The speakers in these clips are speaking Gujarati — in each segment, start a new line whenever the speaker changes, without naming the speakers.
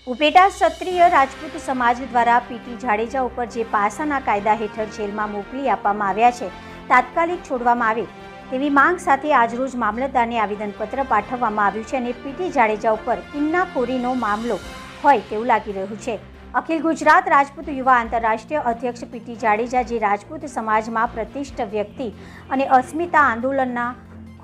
ઉપલેટા ક્ષત્રિય રાજપૂત સમાજ દ્વારા પીટી જાડેજા ઉપર જે પાસાના કાયદા હેઠળ જેલમાં મોકલી આપવામાં આવ્યા છે તાત્કાલિક છોડવામાં આવે તેવી માંગ સાથે આજરોજ મામલતદારને આવેદનપત્ર પાઠવવામાં આવ્યું છે અને પીટી જાડેજા ઉપર કિન્નાખોરીનો મામલો હોય તેવું લાગી રહ્યું છે। અખિલ ગુજરાત રાજપૂત યુવા આંતરરાષ્ટ્રીય અધ્યક્ષ પીટી જાડેજા જે રાજપૂત સમાજમાં પ્રતિષ્ઠિત વ્યક્તિ અને અસ્મિતા આંદોલનના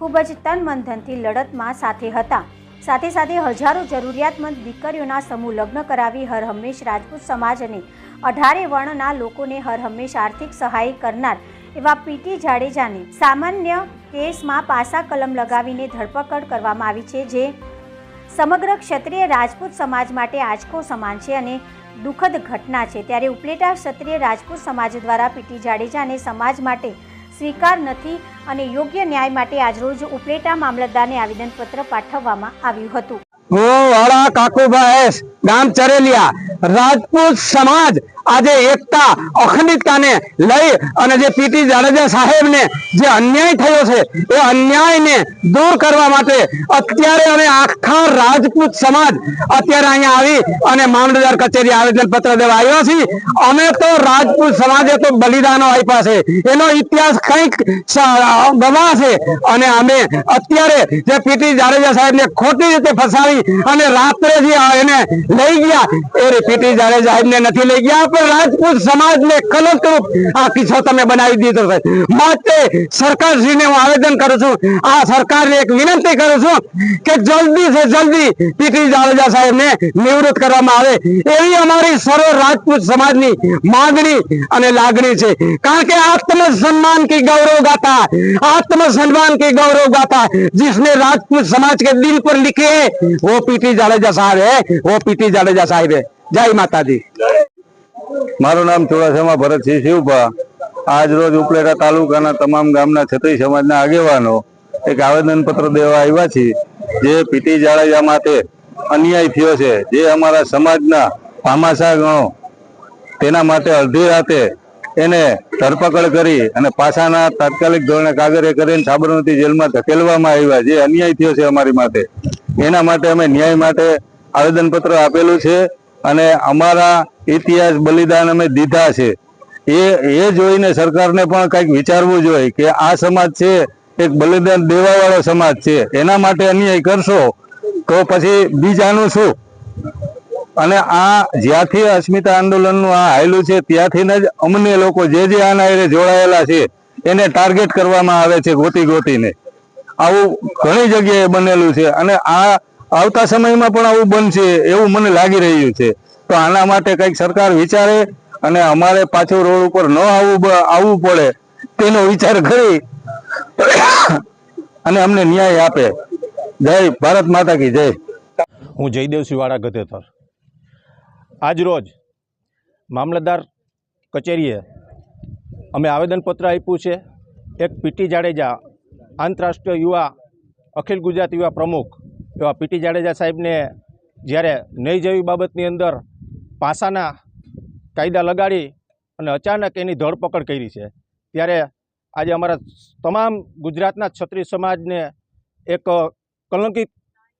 ખૂબ જ તન મન ધનથી લડતમાં સાથે હતા। સાથે સાથે હજારો જરૂરિયાતમંદ દીકરીઓના સમૂહ લગ્ન કરાવી હર હંમેશ રાજપૂત સમાજ અને 18 વર્ણના લોકોને હર હંમેશ આર્થિક સહાય કરનાર એવા પીટી જાડેજાને સામાન્ય કેસમાં પાસા કલમ લગાવીને ધરપકડ કરવામાં આવી છે, જે સમગ્ર ક્ષત્રિય રાજપૂત સમાજ માટે આંચકો સમાન છે અને દુઃખદ ઘટના છે। ત્યારે ઉપલેટા ક્ષત્રિય રાજપૂત સમાજ દ્વારા પીટી જાડેજાને સમાજ માટે સ્વીકાર નથી અને યોગ્ય ન્યાય માટે આજરોજ ઉપલેટા મામલતદારને આવેદનપત્ર પાઠવવામાં આવ્યું હતું।
હું વાળા કાકુભાઈ ગામ ચરેલિયા રાજપૂત સમાજ આજે એકતા અખંડિતતાને લઈ અને જે પીટી જાડેજા સાહેબને જે અન્યાય થયો છે એ અન્યાયને દૂર કરવા માટે અત્યારે અમે આખા રાજપૂત સમાજ અત્યારે અહીંયા આવી અને મામલતદાર કચેરી આવેદનપત્ર દેવા આવ્યા છીએ। અમે તો રાજપૂત સમાજે તો બલિદાનો આપ્યા છે, એનો ઇતિહાસ કંઈક ગવાહ છે અને અમે અત્યારે જે પીટી જાડેજા સાહેબને ખોટી રીતે ફસાવી અને રાત્રે જે એને લઈ ગયા એ પીટી જાડેજા સાહેબને નથી લઈ ગયા, પણ રાજપૂત સમાજને કલંકરૂપ આ કિસ્સો તમે બનાવી દીધો છે। માટે સરકારશ્રીને હું આવેદન કરું છું, આ સરકારને એક વિનંતી કરું છું કે જલ્દી સે જલ્દી પીટી જાડેજા સાહેબને નિવૃત્ત કરવામાં આવે એવી અમારી સર્વ રાજપૂત સમાજની માંગણી અને લાગણી છે। કારણ કે आत्मसम्मान की गौरव गाथा, आत्मसम्मान की गौरव गाथा जिसने राजपूत समाज के दिल पर लिखे है वो पीटी जाडेजा साहब है, वो पीटी जाडेजा साहब है। जय माता दी।
मारू नाम चुड़ासमा भरतसिंह शिवभा। आज रोज उपलेटा तालुकाना तमाम गामना क्षत्रिय समाजना आगेवानो एक आवेदन पत्र देवा आव्या छे। जे पीटी जाडेजा माटे अन्याय थयो छे, जे अमारा समाजना भामाशाह गणो तेना माटे अर्धी राते એને ધરપકડ કરી અને પાસાના તાત્કાલિક ધોરણે કાગળે કરીને સાબરમતી જેલમાં ધકેલવામાં આવ્યા, જે અન્યાય થયો છે અમારી માટે। એના માટે અમે ન્યાય માટે આવેદનપત્ર આપેલું છે અને અમારા ઇતિહાસ બલિદાન અમે દીધા છે। એ જોઈને સરકારને પણ કંઈક વિચારવું જોઈએ કે આ સમાજ છે એક બલિદાન દેવાવાળો સમાજ છે, એના માટે અન્યાય કરશો તો પછી બીજાનું શું? અને આ જ્યાંથી અસ્મિતા આંદોલનનું આ હાયલું છે ત્યાંથી જ અમને લોકો જે આના હારે જોડાયેલા છે એને ટાર્ગેટ કરવામાં આવે છે ગોતી ગોતીને। આવું ઘણી જગ્યાએ બનેલું છે અને આ આવતા સમયમાં પણ આવું બનશે એવું મને લાગી રહ્યું છે। તો આના માટે કંઈક સરકાર વિચારે અને અમારે પાછું રોડ ઉપર ન આવવું પડે તેનો વિચાર કરી અને અમને ન્યાય આપે। જય ભારત માતા કી જય।
હું જયદેવ સિવાડા ગધેતર આજ રોજ મામલતદાર કચેરીએ અમે આવેદનપત્ર આપ્યું છે। એક પીટી જાડેજા આંતરરાષ્ટ્રીય યુવા અખિલ ગુજરાત યુવા પ્રમુખ એવા પીટી જાડેજા સાહેબને જ્યારે નહીં જેવી બાબતની અંદર પાસાના કાયદા લગાડી અને અચાનક એની ધરપકડ કરી છે, ત્યારે આજે અમારા તમામ ગુજરાતના ક્ષત્રિય સમાજને એક કલંકિત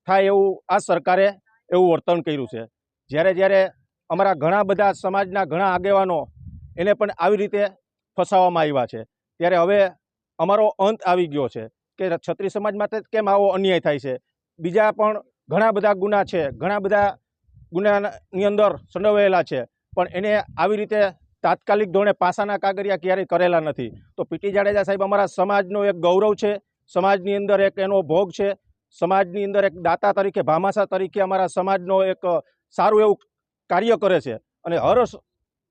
થાય એવું આ સરકારે એવું વર્તન કર્યું છે। જ્યારે અમારા ઘણા બધા સમાજના ઘણા આગેવાનો એને પણ આવી રીતે ફસાવવામાં આવ્યા છે, ત્યારે હવે અમારો અંત આવી ગયો છે કે ક્ષત્રિય સમાજ માટે કેમ આવો અન્યાય થાય છે। બીજા પણ ઘણા બધા ગુના છે, ઘણા બધા ગુનાની અંદર સંડોવાયેલા છે, પણ એને આવી રીતે તાત્કાલિક ધોરણે પાસાના કાગળિયા ક્યારેય કરેલા નથી। તો પીટી જાડેજા સાહેબ અમારા સમાજનો એક ગૌરવ છે, સમાજની અંદર એક એનો ભોગ છે, સમાજની અંદર એક દાતા તરીકે ભામાશા તરીકે અમારા સમાજનો એક સારું એવું કાર્ય કરે છે અને હર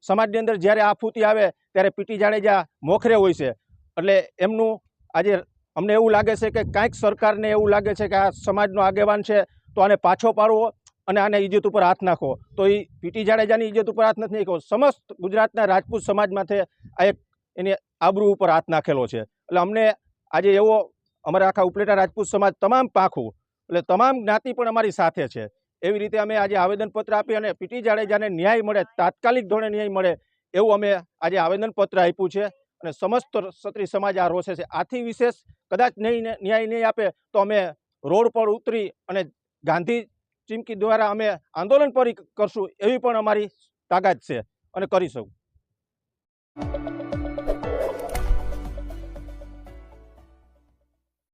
સમાજની અંદર જ્યારે આફૂતી આવે ત્યારે પીટી જાડેજા મોખરે હોય છે। એટલે એમનું આજે અમને એવું લાગે છે કે કાંઈક સરકારને એવું લાગે છે કે આ સમાજનો આગેવાન છે તો આને પાછો પાડવો અને આને ઇજ્જત ઉપર હાથ નાખો, તો એ પીટી જાડેજાની ઇજ્જત ઉપર હાથ નથી નાખ્યો, સમસ્ત ગુજરાતના રાજપૂત સમાજમાંથી આ એક એની આબરૂ ઉપર હાથ નાખેલો છે। એટલે અમને આજે એવો અમારા આખા ઉપલેટા રાજપૂત સમાજ તમામ પાંખું એટલે તમામ જ્ઞાતિ પણ અમારી સાથે છે। એવી રીતે અમે આજે આવેદનપત્ર આપી અને પીટી જાડેજાને ન્યાય મળે, તાત્કાલિક ધોરણે ન્યાય મળે એવું અમે આજે આવેદનપત્ર આપ્યું છે અને સમસ્ત ક્ષત્રિય સમાજ આ રોષે છે। આથી વિશેષ કદાચ ન્યાય નહીં આપે તો અમે રોડ પર ઉતરી અને ગાંધી ચીમકી દ્વારા અમે આંદોલન પણ કરશું એવી પણ અમારી તાકાત છે અને કરીશું.